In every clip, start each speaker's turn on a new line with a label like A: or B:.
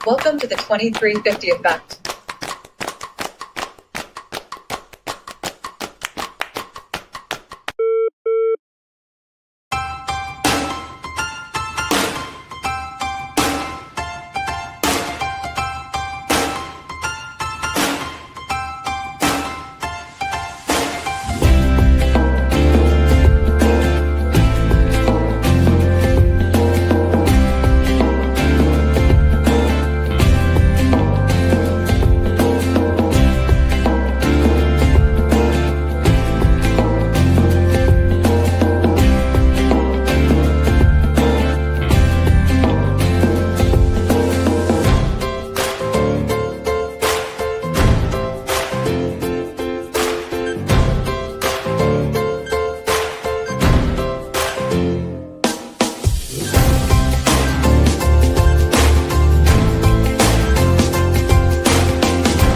A: Welcome to the 2350 Effect.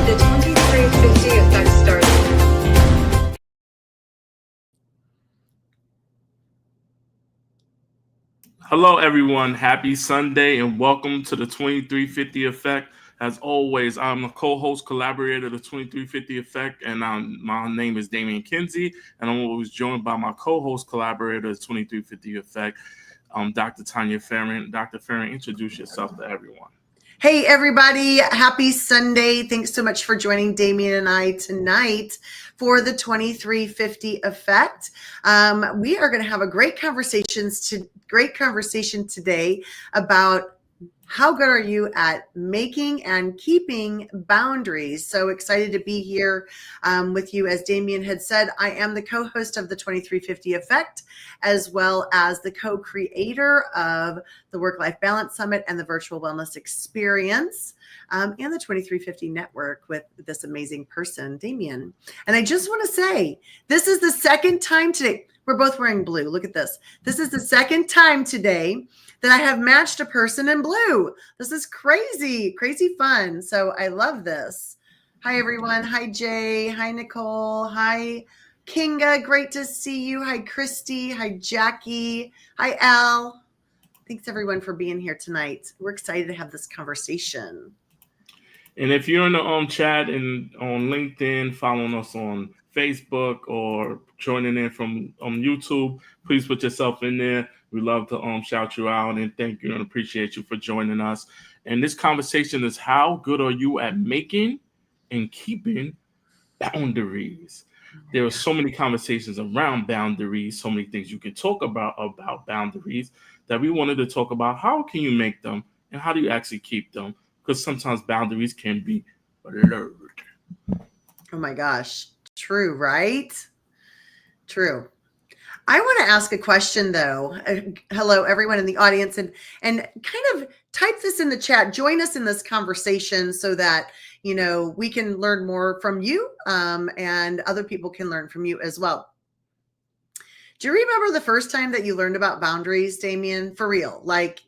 A: The 2350 Effect starts.
B: Hello, everyone. Happy Sunday and welcome to the 2350 Effect. As always, I'm a co-host collaborator of the 2350 Effect, and my name is Damian Kinsey, and I'm always joined by my co-host collaborator of the 2350 Effect, Dr. Tanya Farron. Dr. Farron, introduce yourself to everyone.
C: Hey, everybody. Happy Sunday. Thanks so much for joining Damian and I tonight for the 2350 Effect. We are going to have a great conversation today about how good are you at making and keeping boundaries? So excited to be here with you. As Damian had said, I am the co-host of the 2350 Effect, as well as the co-creator of the Work-Life Balance Summit and the Virtual Wellness Experience, and the 2350 Network with this amazing person, Damian. And I just want to say, this is the second time today. We're both wearing blue. Look at this. This is the second time today that I have matched a person in blue. This is crazy, crazy fun. So I love this. Hi, everyone. Hi, Jay. Hi, Nicole. Hi, Kinga. Great to see you. Hi, Christy. Hi, Jackie. Hi, Al. Thanks, everyone, for being here tonight. We're excited to have this conversation.
B: And if you're in the chat and on LinkedIn, following us on Facebook or joining in from YouTube, please put yourself in there. We love to shout you out and thank you and appreciate you for joining us. And this conversation is how good are you at making and keeping boundaries? There are so many conversations around boundaries, so many things you can talk about boundaries that we wanted to talk about. How can you make them and how do you actually keep them? Because sometimes boundaries can be blurred.
C: Oh my gosh. True, right? True. I want to ask a question though. Hello, everyone in the audience, and kind of type this in the chat. Join us in this conversation so that, you know, we can learn more from you, and other people can learn from you as well. Do you remember the first time that you learned about boundaries, Damian? For real? Like,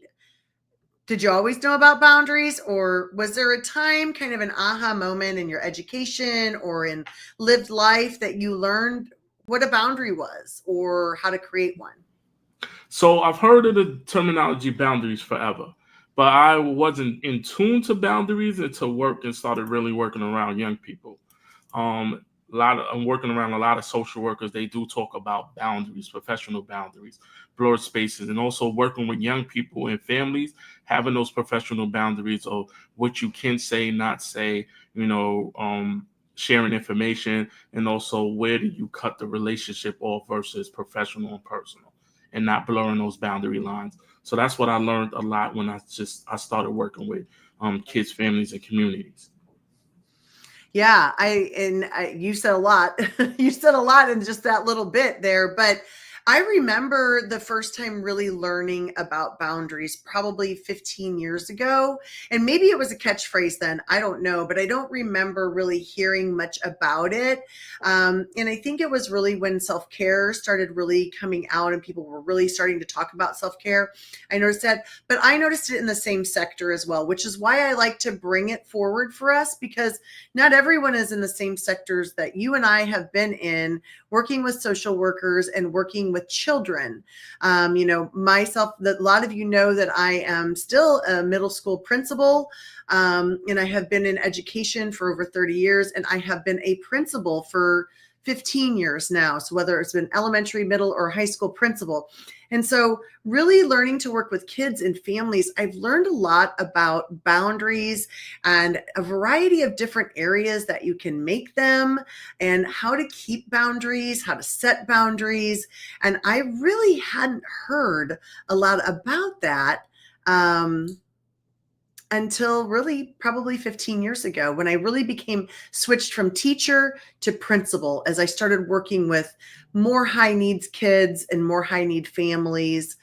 C: did you always know about boundaries, or was there a time, kind of an aha moment in your education or in lived life that you learned what a boundary was or how to create one?
B: So I've heard of the terminology boundaries forever, but I wasn't in tune to boundaries until work and started really working around young people. I'm working around a lot of social workers. They do talk about boundaries, professional boundaries, blurred spaces, and also working with young people and families, having those professional boundaries of what you can say, not say, sharing information, and also where do you cut the relationship off versus professional and personal, and not blurring those boundary lines. So that's what I learned a lot when I started working with kids, families, and communities.
C: Yeah, you said a lot. You said a lot in just that little bit there, but I remember the first time really learning about boundaries probably 15 years ago. And maybe it was a catchphrase then, I don't know, but I don't remember really hearing much about it. And I think it was really when self-care started really coming out and people were really starting to talk about self-care. I noticed that, but I noticed it in the same sector as well, which is why I like to bring it forward for us, because not everyone is in the same sectors that you and I have been in, working with social workers and working with with children. Myself, that a lot of you know that I am still a middle school principal, and I have been in education for over 30 years, and I have been a principal for 15 years now. So whether it's been elementary, middle, or high school principal. And so really learning to work with kids and families, I've learned a lot about boundaries and a variety of different areas that you can make them and how to keep boundaries, how to set boundaries. And I really hadn't heard a lot about that until really probably 15 years ago, when I really became switched from teacher to principal, as I started working with more high needs kids and more high need families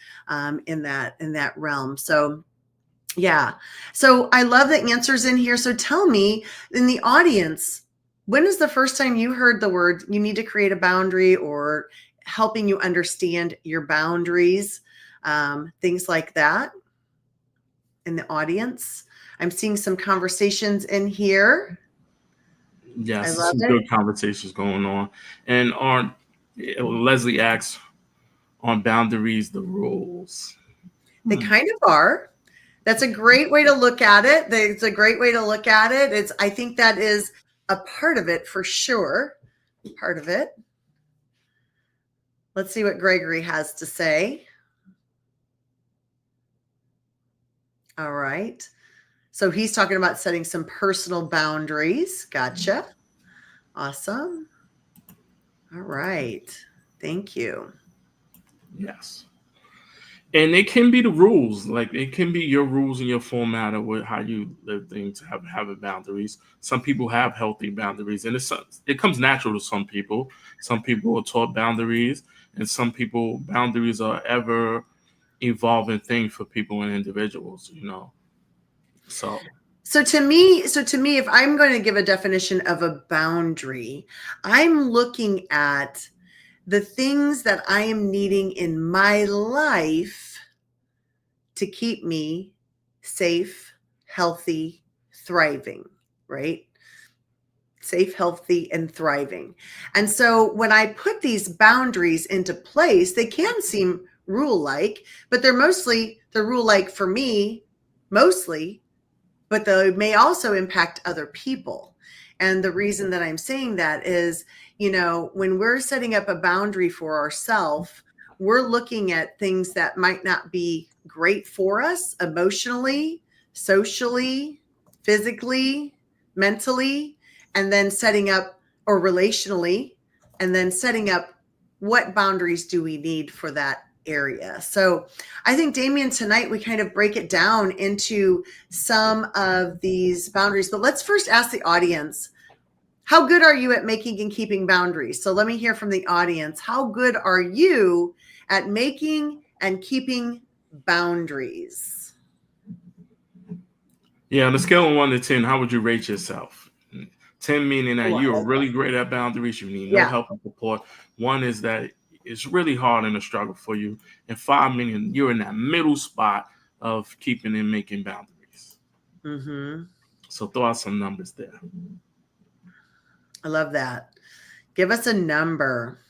C: in that realm. So yeah. So I love the answers in here. So tell me, in the audience, when is the first time you heard the word you need to create a boundary, or helping you understand your boundaries, things like that? In the audience, I'm seeing some conversations in here.
B: Yes,
C: I love
B: some
C: it.
B: good conversations going on. And Leslie asks, on boundaries, the rules?
C: They kind of are. That's a great way to look at it. It's a great way to look at it. I think that is a part of it for sure. Part of it. Let's see what Gregory has to say. All right. So he's talking about setting some personal boundaries. Gotcha. Awesome. All right. Thank you.
B: Yes. And it can be the rules, like it can be your rules and your format of how you live things, have boundaries. Some people have healthy boundaries, and it comes natural to some people. Some people are taught boundaries, and some people boundaries are ever evolving thing for people and individuals,
C: So to me, if I'm going to give a definition of a boundary, I'm looking at the things that I am needing in my life to keep me safe, healthy, thriving, right? Safe, healthy, and thriving. And so when I put these boundaries into place, they can seem rule-like, but they're rule-like for me, mostly, but they may also impact other people. And the reason that I'm saying that is, when we're setting up a boundary for ourselves, we're looking at things that might not be great for us emotionally, socially, physically, mentally, and then setting up, or relationally, and then setting up what boundaries do we need for that area. So I think, Damien, tonight we kind of break it down into some of these boundaries, but let's first ask the audience, how good are you at making and keeping boundaries? So let me hear from the audience. How good are you at making and keeping boundaries?
B: Yeah, on a scale of 1 to 10, how would you rate yourself? 10 meaning that you are really great at boundaries, you need no help and support. 1 is that it's really hard and a struggle for you. And 5 meaning you're in that middle spot of keeping and making boundaries.
C: Mm-hmm.
B: So throw out some numbers there.
C: I love that. Give us a number.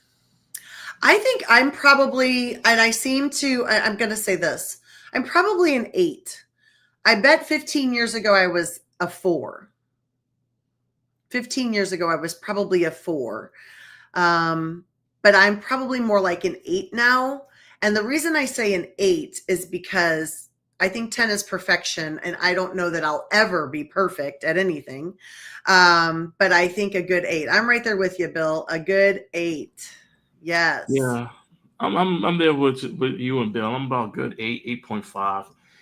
C: I think I'm probably, and I'm going to say this, I'm probably an 8. I bet 15 years ago I was a 4. 15 years ago I was probably a 4. But I'm probably more like an 8 now. And the reason I say an 8 is because I think 10 is perfection, and I don't know that I'll ever be perfect at anything. But I think a good 8. I'm right there with you, Bill. A good 8. Yes.
B: Yeah. I'm there with you and Bill. I'm about good 8.5.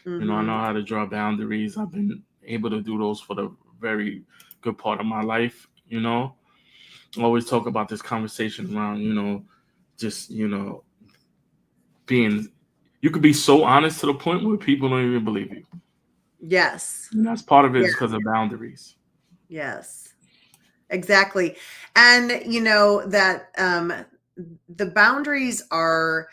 C: Mm-hmm.
B: I know how to draw boundaries. I've been able to do those for the very good part of my life. I always talk about this conversation around, being, you could be so honest to the point where people don't even believe you.
C: Yes.
B: And that's part of it is because of boundaries.
C: Yes, exactly. And that the boundaries are,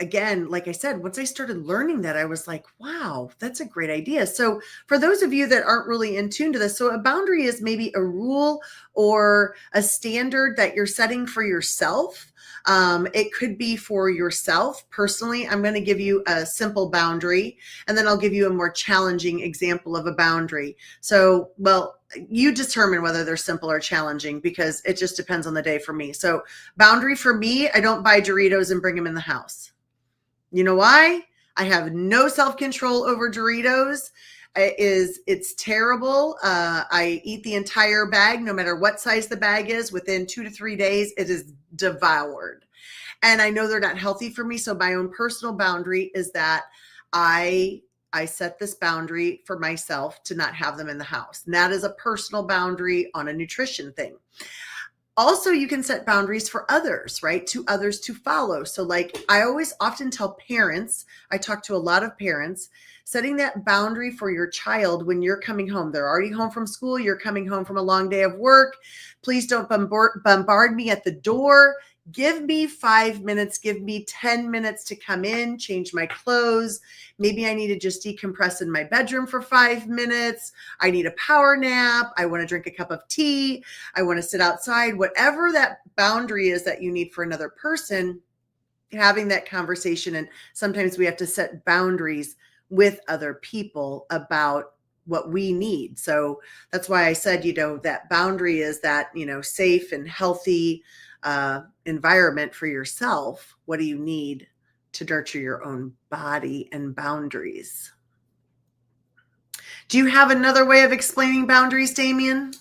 C: again, like I said, once I started learning that, I was like, wow, that's a great idea. So for those of you that aren't really in tune to this, so a boundary is maybe a rule or a standard that you're setting for yourself. It could be for yourself personally. I'm going to give you a simple boundary, and then I'll give you a more challenging example of a boundary. So, well, you determine whether they're simple or challenging, because it just depends on the day for me. So boundary for me, I don't buy Doritos and bring them in the house. You know why? I have no self-control over Doritos. It's terrible. I eat the entire bag, no matter what size the bag is. Within 2 to 3 days, it is devoured. And I know they're not healthy for me. So my own personal boundary is that I set this boundary for myself to not have them in the house. And that is a personal boundary on a nutrition thing. Also, you can set boundaries for others, right? To others to follow. So like I always often tell parents, I talk to a lot of parents, setting that boundary for your child when you're coming home. They're already home from school. You're coming home from a long day of work. Please don't bombard me at the door. Give me 5 minutes, give me 10 minutes to come in, change my clothes. Maybe I need to just decompress in my bedroom for 5 minutes. I need a power nap. I want to drink a cup of tea. I want to sit outside. Whatever that boundary is that you need for another person, having that conversation. And sometimes we have to set boundaries with other people about what we need. So that's why I said, that boundary is that, safe and healthy environment for yourself. What do you need to nurture your own body and boundaries? Do you have another way of explaining boundaries, Damien?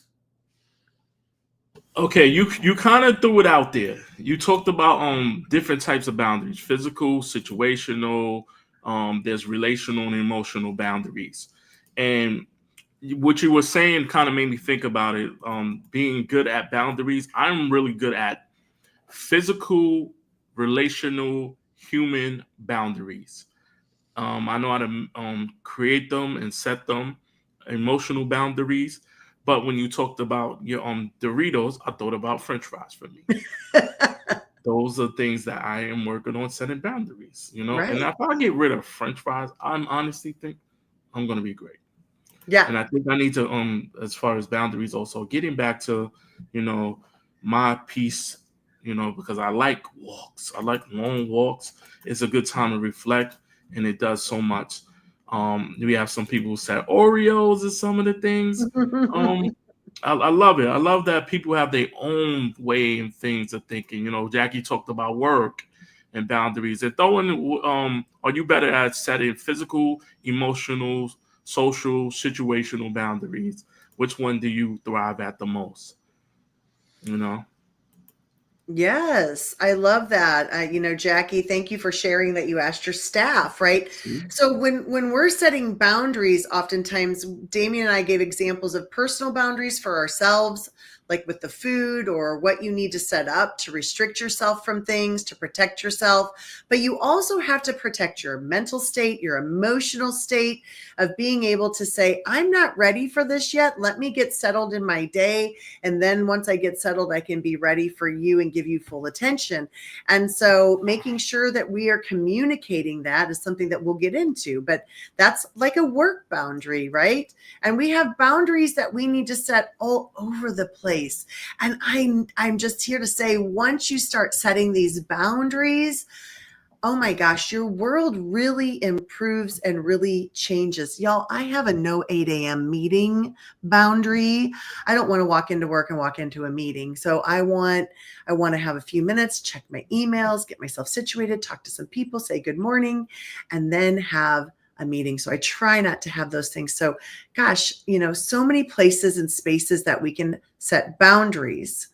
B: Okay, you kind of threw it out there. You talked about different types of boundaries: physical, situational. There's relational and emotional boundaries, and what you were saying kind of made me think about it. Being good at boundaries, I'm really good at physical, relational, human boundaries. I know how to create them and set them. Emotional boundaries. But when you talked about your Doritos, I thought about French fries for me. Those are things that I am working on setting boundaries,
C: Right.
B: And if I get rid of French fries, I'm honestly think I'm going to be great.
C: Yeah.
B: And I think I need to, as far as boundaries, also getting back to, my piece, because I like walks. I like long walks. It's a good time to reflect, and it does so much. We have some people who said Oreos and some of the things. I love it. I love that people have their own way and things of thinking. Jackie talked about work and boundaries. And are you better at setting physical, emotional, social, situational boundaries? Which one do you thrive at the most?
C: Yes, I love that. Jackie, thank you for sharing that you asked your staff, right?
B: Mm-hmm.
C: So when we're setting boundaries, oftentimes Damien and I gave examples of personal boundaries for ourselves, like with the food or what you need to set up to restrict yourself from things, to protect yourself. But you also have to protect your mental state, your emotional state of being able to say, I'm not ready for this yet. Let me get settled in my day. And then once I get settled, I can be ready for you and give you full attention. And so making sure that we are communicating that is something that we'll get into, but that's like a work boundary, right? And we have boundaries that we need to set all over the place. And I'm just here to say, once you start setting these boundaries, oh my gosh, your world really improves and really changes. Y'all, I have a no 8 a.m. meeting boundary. I don't want to walk into work and walk into a meeting. So I want to have a few minutes, check my emails, get myself situated, talk to some people, say good morning, and then have a meeting. So I try not to have those things. So gosh, so many places and spaces that we can set boundaries.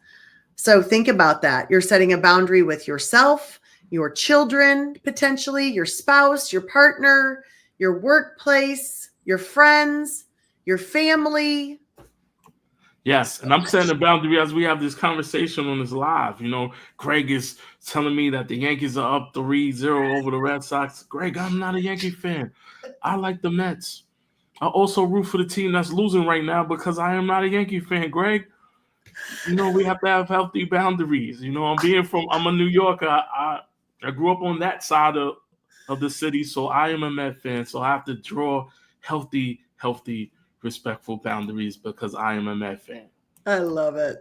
C: So think about that. You're setting a boundary with yourself, your children, potentially your spouse, your partner, your workplace, your friends, your family.
B: Yes, and I'm setting a boundary as we have this conversation on this live. Greg is telling me that the Yankees are up 3-0 over the Red Sox. Greg, I'm not a Yankee fan. I like the Mets. I also root for the team that's losing right now because I am not a Yankee fan, Greg. We have to have healthy boundaries. I'm a New Yorker. I grew up on that side of the city, so I am a Met fan. So I have to draw healthy, respectful boundaries because I am a Met fan.
C: I love it.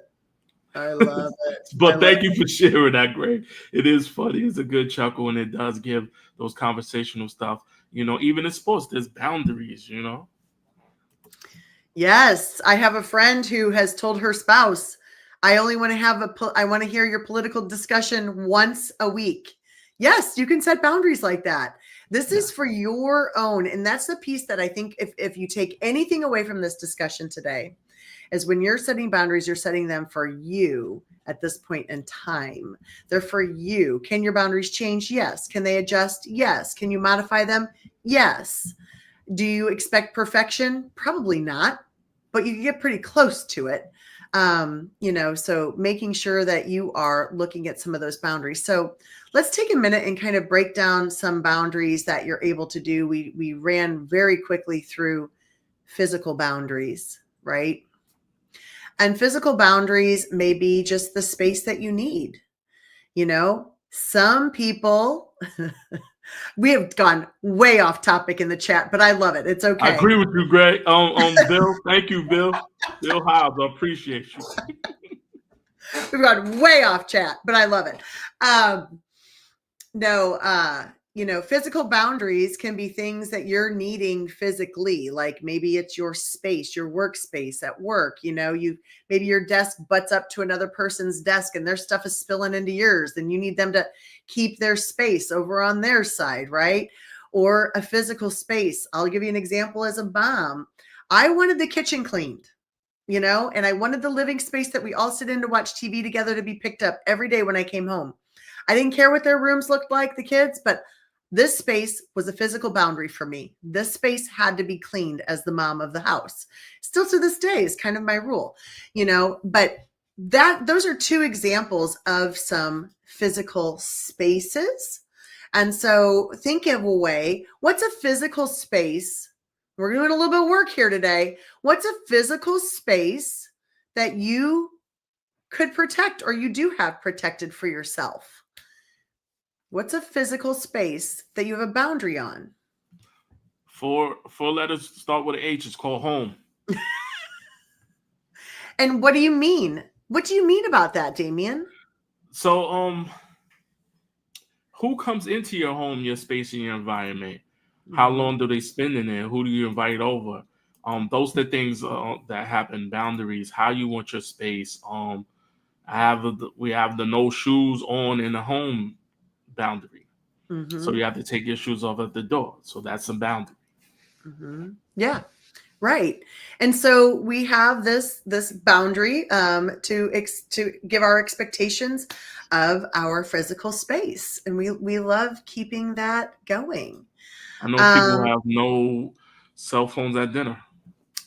C: I love it.
B: But thank you for sharing that, Greg. It is funny. It's a good chuckle, and it does give those conversational stuff. Even in sports, there's boundaries,
C: Yes, I have a friend who has told her spouse, I only want to I want to hear your political discussion once a week. Yes, you can set boundaries like that. This is for your own. And that's the piece that I think if you take anything away from this discussion today, is when you're setting boundaries, you're setting them for you at this point in time. They're for you. Can your boundaries change? Yes. Can they adjust? Yes. Can you modify them? Yes. Do you expect perfection? Probably not, but you get pretty close to it. So making sure that you are looking at some of those boundaries. So let's take a minute and kind of break down some boundaries that you're able to do. We ran very quickly through physical boundaries, right? And physical boundaries may be just the space that you need. Some people, we have gone way off topic in the chat, but I love it. It's okay.
B: I agree with you, Greg. Bill, thank you, Bill. Bill Hobbs, I appreciate you.
C: We've gone way off chat, but I love it. Physical boundaries can be things that you're needing physically, like maybe it's your space, your workspace at work. Maybe your desk butts up to another person's desk and their stuff is spilling into yours, and you need them to keep their space over on their side, right? Or a physical space. I'll give you an example as a mom. I wanted the kitchen cleaned, and I wanted the living space that we all sit in to watch TV together to be picked up every day when I came home. I didn't care what their rooms looked like, the kids, but this space was a physical boundary for me. This space had to be cleaned as the mom of the house. Still to this day is kind of my rule, but those are two examples of some physical spaces. And so think of a way, what's a physical space? We're doing a little bit of work here today. What's a physical space that you could protect or you do have protected for yourself? What's a physical space that you have a boundary on?
B: Four letters start with an H. It's called home.
C: And what do you mean? What do you mean about that, Damien?
B: So, who comes into your home, your space, and your environment? How long do they spend in there? Who do you invite over? Those are the things that happen. Boundaries. How you want your space. We have the no shoes on in the home boundary. Mm-hmm. So you have to take your shoes off at the door. So that's a boundary.
C: Mm-hmm. Yeah, right. And so we have this boundary to give our expectations of our physical space, and we love keeping that going.
B: I know people have no cell phones at dinner.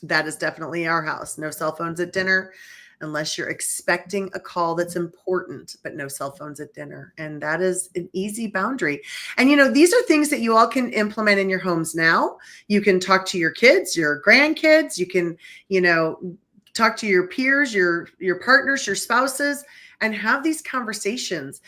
C: That is definitely our house. No cell phones at dinner, unless you're expecting a call that's important, but no cell phones at dinner. And that is an easy boundary. And, these are things that you all can implement in your homes now. You can talk to your kids, your grandkids. You can, talk to your peers, your partners, your spouses, and have these conversations.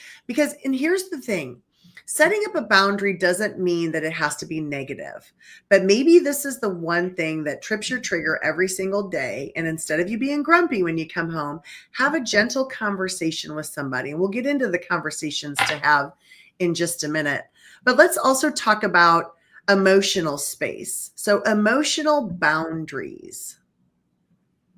C: And here's the thing. Setting up a boundary doesn't mean that it has to be negative, but maybe this is the one thing that trips your trigger every single day. And instead of you being grumpy when you come home, have a gentle conversation with somebody. And we'll get into the conversations to have in just a minute. But let's also talk about emotional space. So emotional boundaries.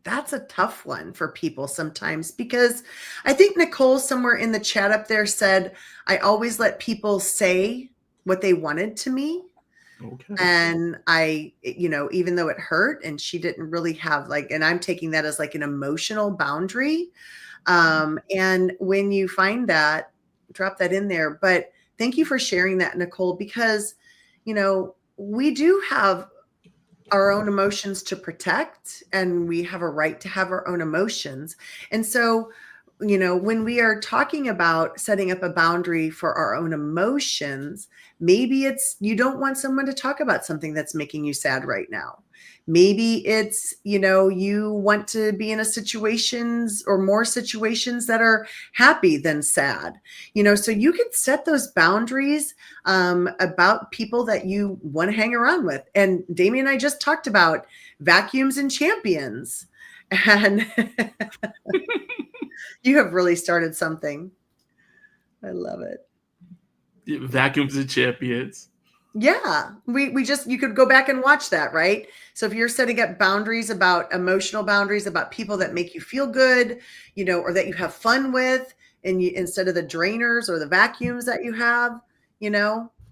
C: That's a tough one for people sometimes, because I think Nicole somewhere in the chat up there said, I always let people say what they wanted to me. Okay. And I, even though it hurt and she didn't really have and I'm taking that as an emotional boundary. And when you find that, drop that in there. But thank you for sharing that, Nicole, because, we do have our own emotions to protect, and we have a right to have our own emotions. And so, when we are talking about setting up a boundary for our own emotions, maybe it's you don't want someone to talk about something that's making you sad right now. Maybe it's, you want to be in a situations or more situations that are happy than sad, so you can set those boundaries about people that you want to hang around with. And Damien and I just talked about vacuums and champions. And you have really started something. I love it.
B: Vacuums and champions.
C: Yeah, you could go back and watch that, right? So if you're setting up boundaries about emotional boundaries about people that make you feel good, or that you have fun with, and instead of the drainers or the vacuums that you have,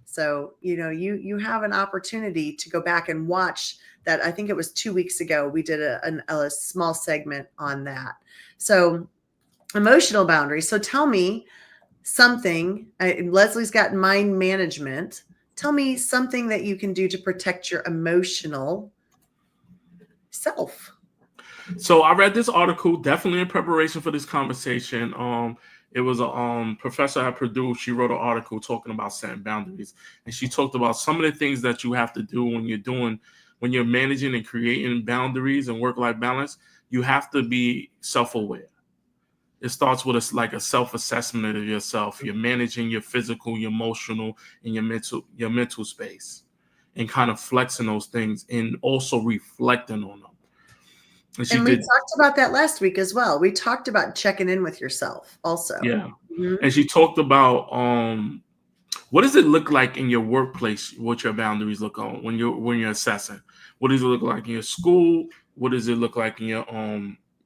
C: so, you have an opportunity to go back and watch that. I think it was 2 weeks ago, we did a small segment on that. So emotional boundaries. So tell me something, Leslie's got mind management. Tell me something that you can do to protect your emotional self.
B: So I read this article definitely in preparation for this conversation. It was a professor at Purdue. She wrote an article talking about setting boundaries, and she talked about some of the things that you have to do when you're managing and creating boundaries and work-life balance. You have to be self-aware. It starts with a self-assessment of yourself. You're managing your physical, your emotional, and your mental space, and kind of flexing those things and also reflecting on them.
C: And we talked about that last week as well. We talked about checking in with yourself also.
B: Yeah. Mm-hmm. And she talked about what does it look like in your workplace, what your boundaries look on when you're assessing. What does it look like in your school? What does it look like in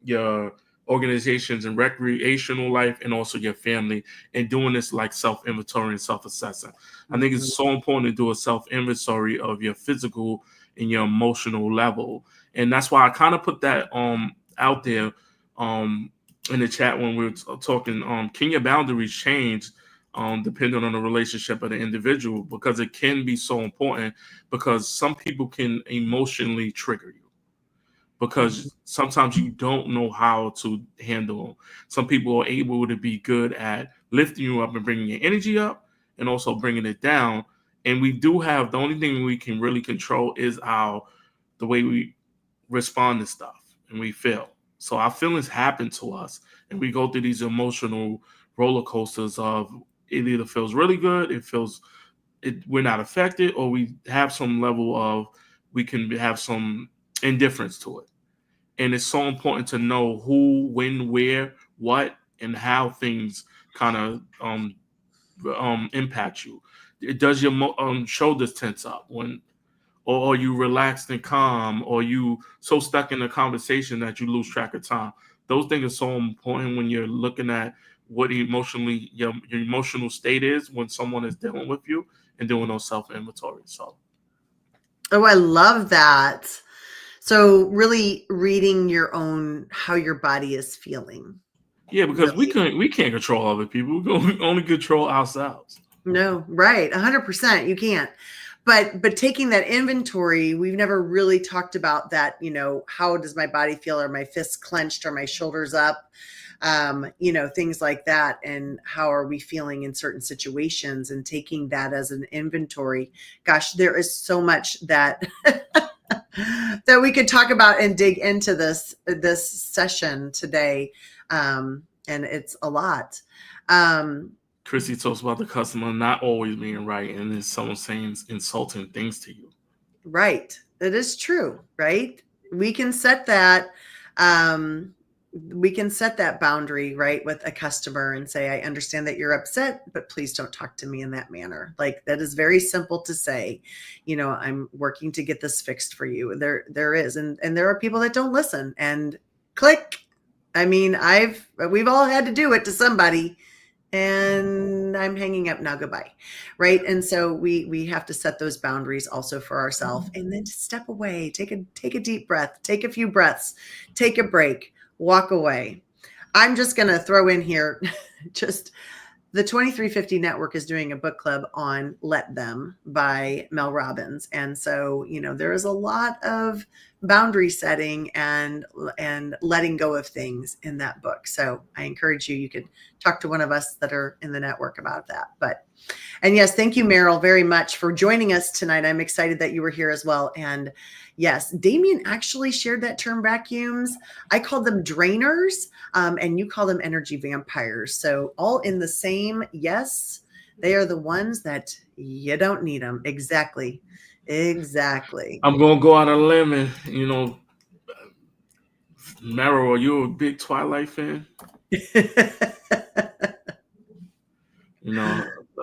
B: your organizations and recreational life, and also your family, and doing this like self-inventory and self-assessing. I think it's so important to do a self-inventory of your physical and your emotional level. And that's why I kind of put that out there in the chat when we were talking, can your boundaries change depending on the relationship of the individual? Because it can be so important, because some people can emotionally trigger you, because sometimes you don't know how to handle them. Some people are able to be good at lifting you up and bringing your energy up, and also bringing it down. And we do have, the only thing we can really control is the way we respond to stuff and we feel. So our feelings happen to us, and we go through these emotional roller coasters of, it either feels really good, we're not affected, or we have some level of, we can have some indifference to it. And it's so important to know who, when, where, what, and how things kind of impact you. Does your shoulders tense up or are you relaxed and calm, or you so stuck in a conversation that you lose track of time? Those things are so important when you're looking at what emotionally your emotional state is when someone is dealing with you, and doing those self-inventories. So,
C: I love that. So really reading how your body is feeling.
B: Yeah, because really, we can't control other people. We only control ourselves.
C: No, right. 100%. You can't. But taking that inventory, we've never really talked about that, how does my body feel? Are my fists clenched? Are my shoulders up? Things like that. And how are we feeling in certain situations, and taking that as an inventory. Gosh, there is so much that that we could talk about and dig into this session today. And it's a lot.
B: Chrissy talks about the customer not always being right, and then someone saying insulting things to you.
C: Right. That is true, right? We can set that boundary, right, with a customer and say, I understand that you're upset, but please don't talk to me in that manner. Like, that is very simple to say. I'm working to get this fixed for you. There is, and there are people that don't listen, and click. I mean, we've all had to do it to somebody, and I'm hanging up now. Goodbye. Right. And so we have to set those boundaries also for ourselves, and then just step away, take a deep breath, take a few breaths, take a break, walk away. I'm just going to throw in here, just the 2350 Network is doing a book club on Let Them by Mel Robbins. And so, there is a lot of boundary setting and letting go of things in that book. So I encourage you could talk to one of us that are in the network about that. And yes, thank you, Meryl, very much for joining us tonight. I'm excited that you were here as well. And yes, Damien actually shared that term, vacuums. I call them drainers, and you call them energy vampires. So all in the same, yes, they are the ones that you don't need them. Exactly.
B: I'm going to go out on a limb and, Meryl, are you a big Twilight fan?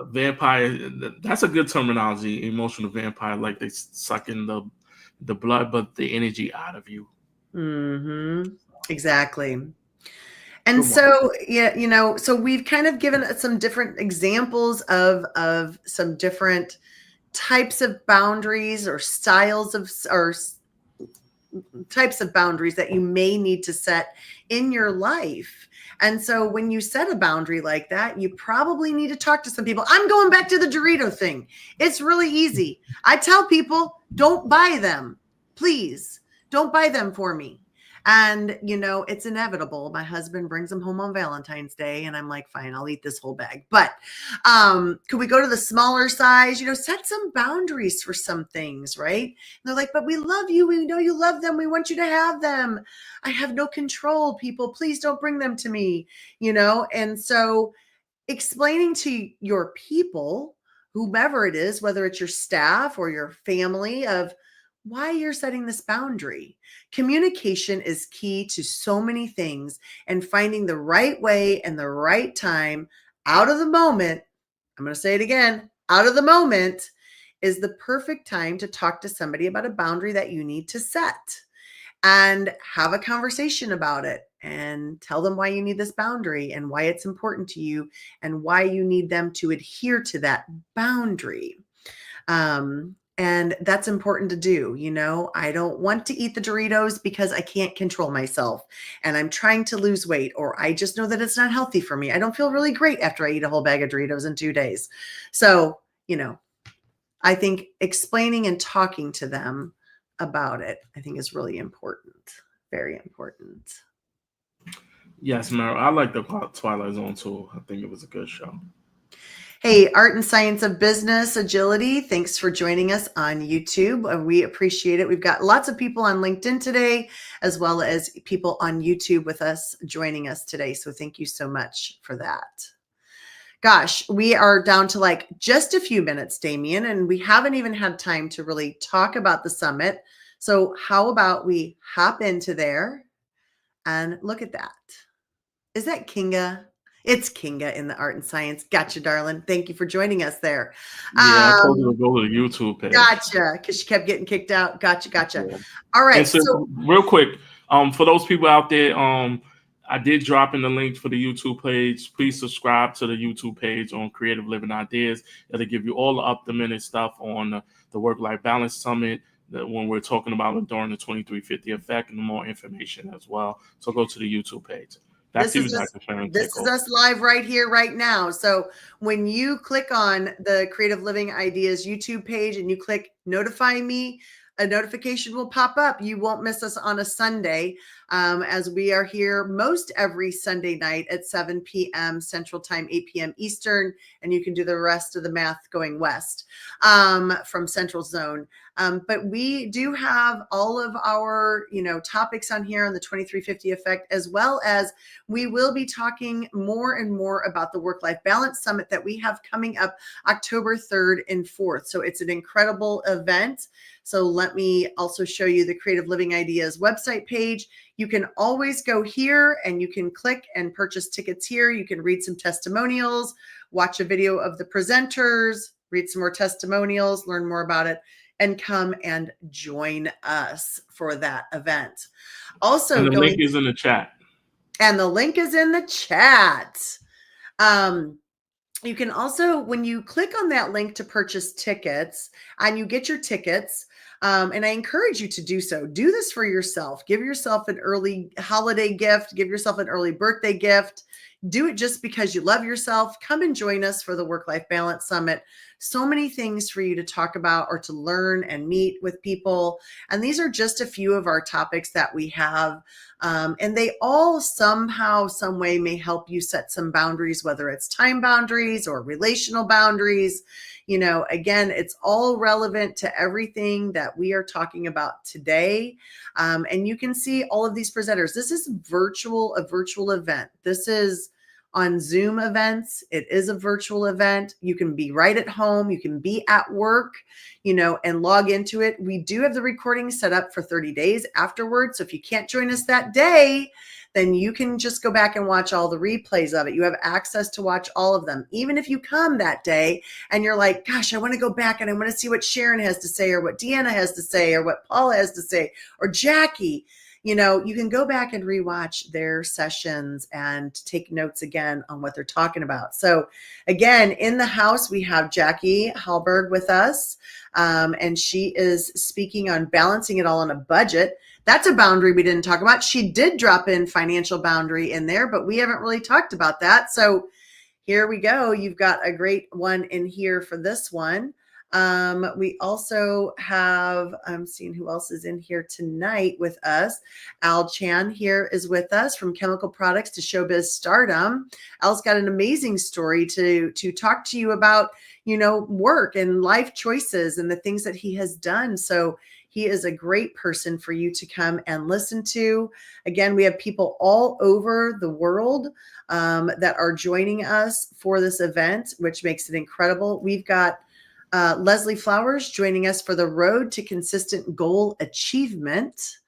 B: Vampire, that's a good terminology, emotional vampire, like they suck in the blood, but the energy out of you.
C: Mm-hmm. Exactly. And so, yeah, so we've kind of given some different examples of some different types of boundaries or styles of, or types of boundaries that you may need to set in your life. And so when you set a boundary like that, you probably need to talk to some people. I'm going back to the Dorito thing. It's really easy. I tell people, don't buy them. Please don't buy them for me. And, it's inevitable. My husband brings them home on Valentine's Day and I'm like, fine, I'll eat this whole bag. But could we go to the smaller size, set some boundaries for some things, right? And they're like, but we love you. We know you love them. We want you to have them. I have no control, people. Please don't bring them to me, And so explaining to your people, whomever it is, whether it's your staff or your family, of why you're setting this boundary. Communication is key to so many things, and finding the right way and the right time out of the moment. I'm going to say it again, out of the moment is the perfect time to talk to somebody about a boundary that you need to set, and have a conversation about it and tell them why you need this boundary and why it's important to you and why you need them to adhere to that boundary. And that's important to do. I don't want to eat the Doritos because I can't control myself and I'm trying to lose weight, or I just know that it's not healthy for me. I don't feel really great after I eat a whole bag of Doritos in 2 days. So, I think explaining and talking to them about it, I think, is really important. Very important.
B: Yes, Meryl, I like the Twilight Zone too. I think it was a good show.
C: Hey, Art and Science of Business Agility, thanks for joining us on YouTube. We appreciate it. We've got lots of people on LinkedIn today, as well as people on YouTube with us, joining us today. So thank you so much for that. Gosh, we are down to just a few minutes, Damien, and we haven't even had time to really talk about the summit. So how about we hop into there and look at that? Is that Kinga? It's Kinga in the Art and Science. Gotcha, darling. Thank you for joining us there.
B: Yeah, I told you to go to the YouTube page.
C: Gotcha, because she kept getting kicked out. Gotcha. Yeah. All right.
B: So real quick, for those people out there, I did drop in the link for the YouTube page. Please subscribe to the YouTube page on Creative Living Ideas. It'll give you all the up-to-minute stuff on the Work-Life Balance Summit when we're talking about it during the 2350 Effect, and more information as well. So go to the YouTube page.
C: This is us live right here, right now. So when you click on the Creative Living Ideas YouTube page and you click notify me, a notification will pop up. You won't miss us on a Sunday, as we are here most every Sunday night at 7 p.m. Central Time, 8 p.m. Eastern, and you can do the rest of the math going west from Central Zone. But we do have all of our, topics on here on the 2350 Effect, as well as we will be talking more and more about the Work-Life Balance Summit that we have coming up October 3rd and 4th. So it's an incredible event. So let me also show you the Creative Living Ideas website page. You can always go here and you can click and purchase tickets here. You can read some testimonials, watch a video of the presenters, read some more testimonials, learn more about it, and come and join us for that event. Also,
B: and the link is in the chat.
C: And the link is in the chat. You can also, when you click on that link to purchase tickets and you get your tickets, and I encourage you to do so. Do this for yourself. Give yourself an early holiday gift. Give yourself an early birthday gift. Do it just because you love yourself. Come and join us for the Work-Life Balance Summit. So many things for you to talk about or to learn and meet with people. And these are just a few of our topics that we have. And they all somehow, some way may help you set some boundaries, whether it's time boundaries or relational boundaries. You know, again, it's all relevant to everything that we are talking about today. And you can see all of these presenters. This is a virtual event. This is on Zoom events. It is a virtual event. You can be right at home. You can be at work, you know, and log into it. We do have the recording set up for 30 days afterwards. So if you can't join us that day, then you can just go back and watch all the replays of it. You have access to watch all of them. Even if you come that day and you're like, gosh, I want to go back and I want to see what Sharon has to say or what Deanna has to say or what Paula has to say or Jackie, you know, you can go back and rewatch their sessions and take notes again on what they're talking about. So again, in the house, we have Jackie Hallberg with us, and she is speaking on balancing it all on a budget. That's a boundary we didn't talk about. She did drop in financial boundary in there, but we haven't really talked about that. So here we go. You've got a great one in here for this one. We also have, I'm seeing who else is in here tonight with us. Al Chan here is with us, from chemical products to showbiz stardom. Al's got an amazing story to talk to you about, you know, work and life choices and the things that he has done. So he is a great person for you to come and listen to. Again, we have people all over the world that are joining us for this event, which makes it incredible. We've got Leslie Flowers joining us for the road to consistent goal achievement.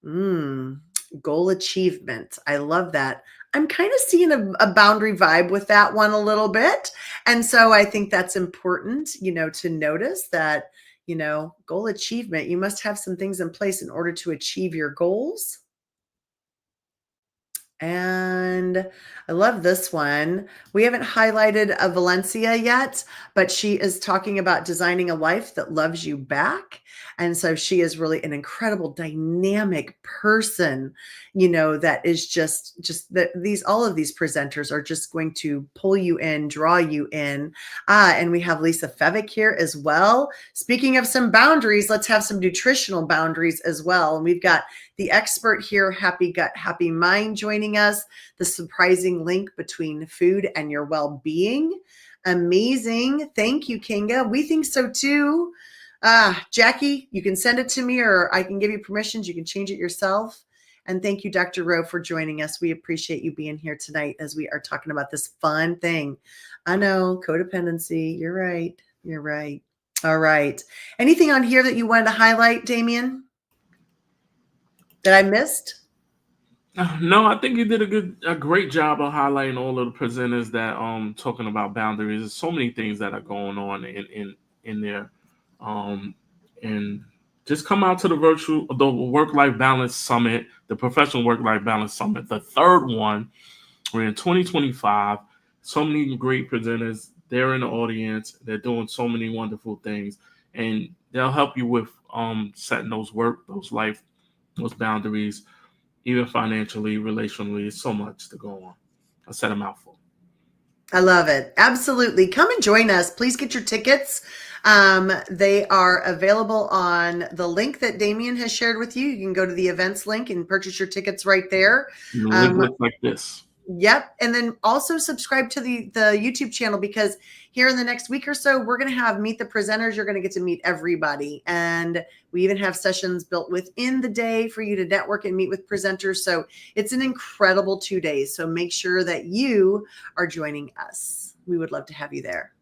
C: Goal achievement. I love that. I'm kind of seeing a boundary vibe with that one a little bit. And so I think that's important, you know, to notice that, you know, goal achievement, you must have some things in place in order to achieve your goals. And I love this one. We haven't highlighted a Valencia yet, but she is talking about designing a life that loves you back. And so she is really an incredible, dynamic person, you know, that is just that all of these presenters are just going to pull you in, draw you in. And we have Lisa Fevick here as well. Speaking of some boundaries, let's have some nutritional boundaries as well. And we've got the expert here, Happy Gut, Happy Mind, joining us. The surprising link between food and your well-being. Amazing. Thank you, Kinga. We think so too. Jackie, you can send it to me or I can give you permissions. You can change it yourself. And thank you, Dr. Rowe, for joining us. We appreciate you being here tonight as we are talking about this fun thing. I know, codependency. You're right. You're right. All right. Anything on here that you wanted to highlight, Damien, that I missed?
B: No, I think you did a great job of highlighting all of the presenters that talking about boundaries. There's so many things that are going on in there. And just come out to the Work-Life Balance Summit, the Professional Work-Life Balance Summit, the third one. We're in 2025. So many great presenters. They're in the audience. They're doing so many wonderful things, and they'll help you with setting those boundaries, even financially, relationally. It's so much to go on. I said a mouthful.
C: I love it. Absolutely. Come and join us. Please get your tickets. They are available on the link that Damien has shared with you. You can go to the events link and purchase your tickets right there.
B: Link looks like this.
C: Yep. And then also subscribe to the YouTube channel, because here in the next week or so, we're going to have Meet the Presenters. You're going to get to meet everybody. And we even have sessions built within the day for you to network and meet with presenters. So it's an incredible 2 days. So make sure that you are joining us. We would love to have you there.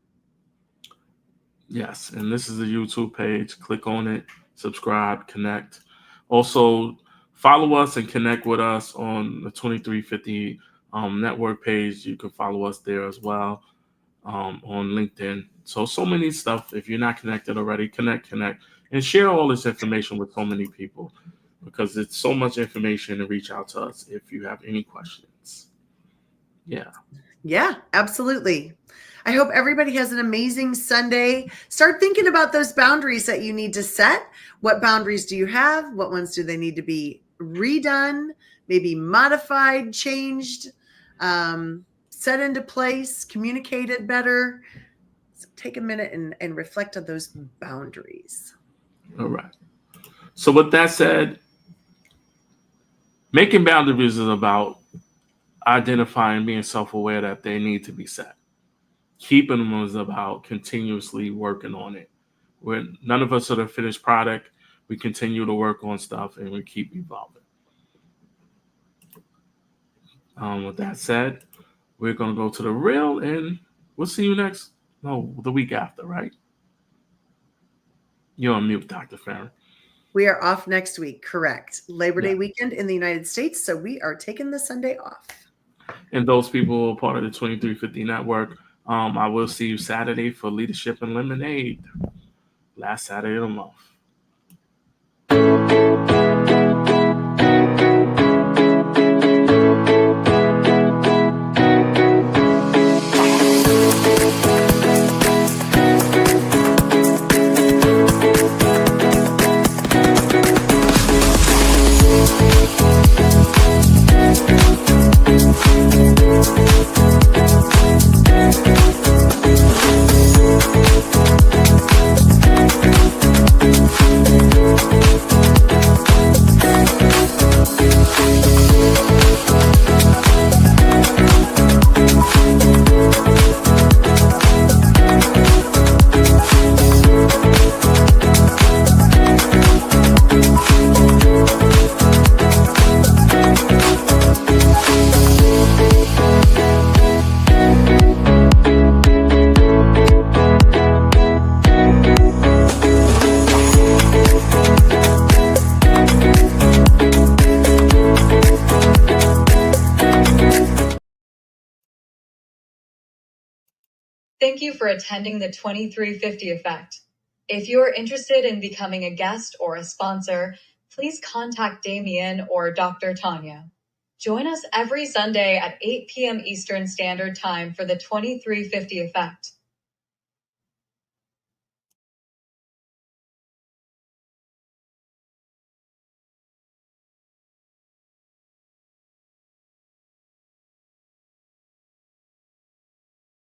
B: Yes. And this is the YouTube page. Click on it, subscribe, connect. Also, follow us and connect with us on the 2350 network page. You can follow us there as well on LinkedIn. So many stuff. If you're not connected already, connect, and share all this information with so many people, because it's so much information to reach out to us if you have any questions. Yeah, absolutely.
C: I hope everybody has an amazing Sunday. Start thinking about those boundaries that you need to set. What boundaries do you have? What ones do they need to be redone, maybe modified, changed, set into place, communicated better? So take a minute and reflect on those boundaries.
B: All right. So with that said, making boundaries is about identifying, being self-aware that they need to be set. Keeping them is about continuously working on it. None of us are the finished product. We continue to work on stuff and we keep evolving. With that said, we're going to go to the reel and we'll see you the week after, right? You're on mute, Dr. Farron.
C: We are off next week, correct. Labor Day weekend in the United States, so we are taking the Sunday off.
B: And those people who are part of the 2350 network, I will see you Saturday for Leadership and Lemonade. Last Saturday of the month.
A: Thank you for attending the 2350 Effect. If you are interested in becoming a guest or a sponsor, please contact Damien or Dr. Tanya. Join us every Sunday at 8 p.m. Eastern Standard Time for the 2350 Effect.